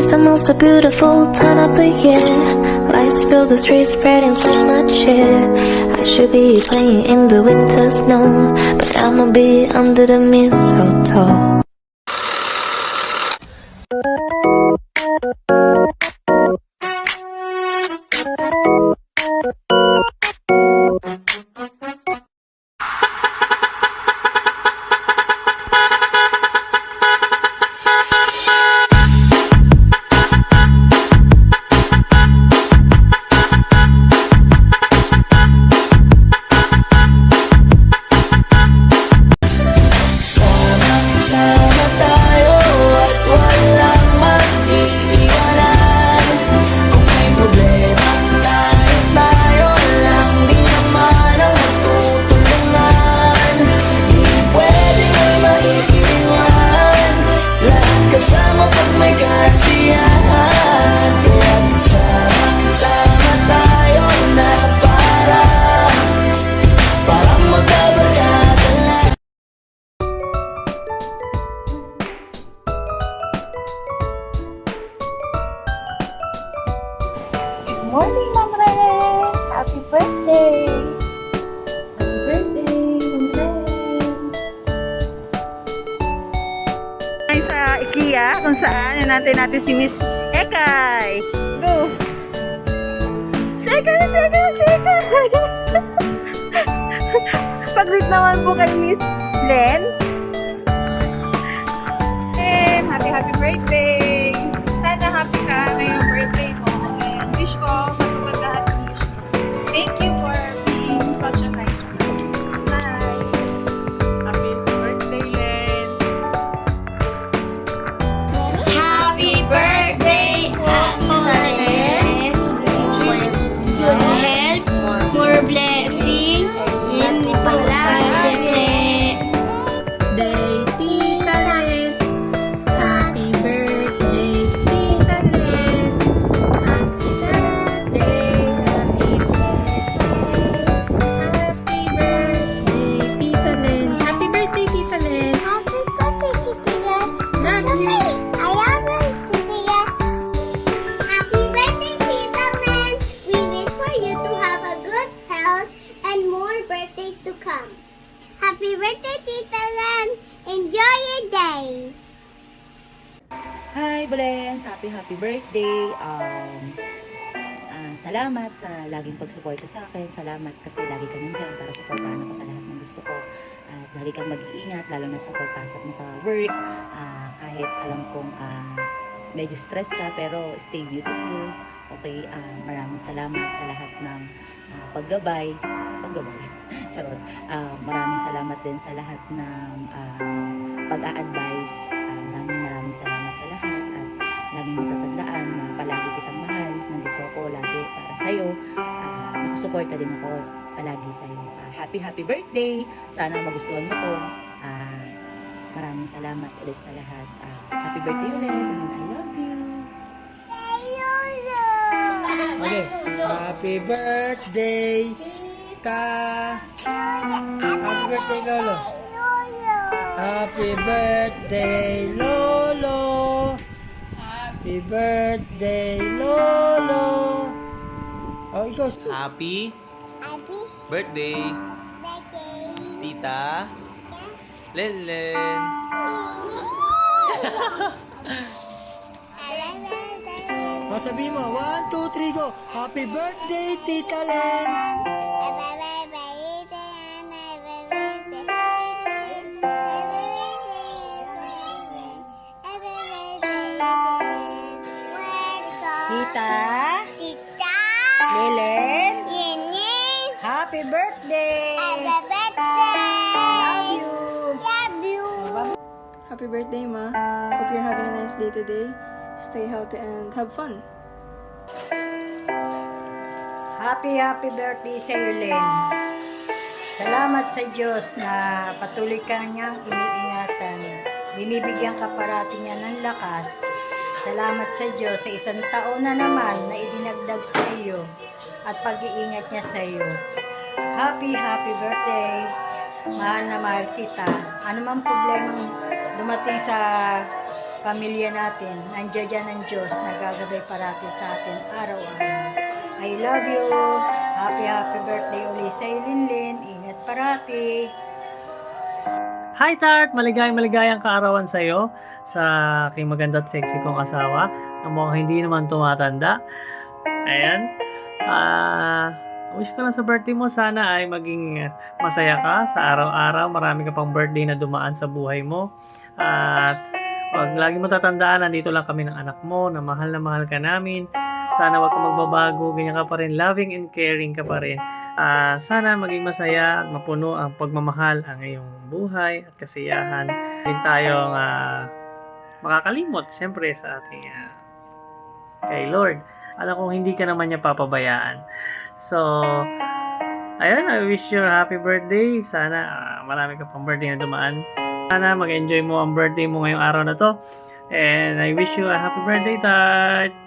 the most beautiful time of the year. Lights fill the streets, spreading so much cheer. I should be playing in the winter snow, but I'ma be under the mistletoe. Morning, Ma'am Ren! Happy birthday! Happy birthday, Ma'am Ren! Ay sa IKEA, kung saan natin si Miss Ekay. Go! Sekay! Pag-greet naman po kay Miss Len. Len, happy birthday! Sana happy ka ngayong birthday mo. Wish ko matupad lahat ng wish mo. Thank you for being such a nice person. Bye! Happy birthday, Len! Happy birthday, Len! Good health, more blessing, and palagi. Day, Tita Len. Happy birthday, Tita Len. Happy birthday, happy birthday, Tita Len. Happy birthday, Tita Len. Happy birthday, Tita Len. Love you. I love you, Tita Len. Happy birthday, Tita Len. We wish for you to have a good health and more birthdays to come. Happy birthday, Tita Len. Enjoy your day. Hi, Bulens! Happy birthday! Salamat sa laging pagsuporta sa akin. Salamat kasi lagi ka nandyan para suportahan ako sa lahat ng gusto ko. At lagi kang mag-iingat, lalo na sa pagpasok mo sa work. Kahit alam kong medyo stress ka, pero stay beautiful. Okay, maraming salamat sa lahat ng paggabay. Charot. Maraming salamat din sa lahat ng pag-a-advise. Maraming salamat sa lahat at laging matatandaan na palagi kitang mahal. Nandito ako lagi para sa'yo. Nakasuporta din ako palagi sa'yo. Happy birthday! Sana magustuhan mo to. Maraming salamat ulit sa lahat. Happy birthday ulit and I love you! Okay. Happy birthday, Tita. Happy birthday, Lolo. Happy birthday, Lolo. Happy birthday, Lolo. Oh, ikaw. Happy Happy birthday, birthday. Tita Lenlen. Oh, sabihin mo. 1, 2, 3, go. Happy birthday, Tita Len. Tita Tita Lelen, Yenin, happy birthday! happy birthday. Love you! Love you. Happy birthday, Ma. Hope you're having a nice day today. Stay healthy and have fun. Happy birthday sa iyo, Len. Salamat sa Diyos na patuloy ka niyang iniingatan. Binibigyan ka parati niya ng lakas. Salamat sa Diyos sa isang taon na naman na idinagdag sa iyo at pag-iingat niya sa iyo. Happy birthday. Mahal na mahal kita. Ano mang problemang dumating sa pamilya natin. Nandiyan dyan ang Diyos na gagabay parati sa atin araw-araw. I love you. Happy birthday uli sa Linlin. Ingat parati. Hi Tart! Maligayang kaarawan sa'yo sa aking maganda at sexy kong asawa na mukhang hindi naman tumatanda. Ayan. Wish ko lang sa birthday mo, sana ay maging masaya ka sa araw-araw. Marami ka pang birthday na dumaan sa buhay mo. At wag lagi mo tatandaan, nandito lang kami ng anak mo, na mahal ka namin. Sana wag ka magbabago, ganyan ka pa rin, loving and caring ka pa rin. Sana maging masaya at mapuno ang pagmamahal ang iyong buhay at kasiyahan. Hindi tayong makakalimot, siyempre, sa ating kay Lord. Alam kong hindi ka naman niya papabayaan. So, ayun, I wish you a happy birthday. Sana marami ka pang birthday na dumaan. Sana mag-enjoy mo ang birthday mo ngayong araw na to. And I wish you a happy birthday, Tart!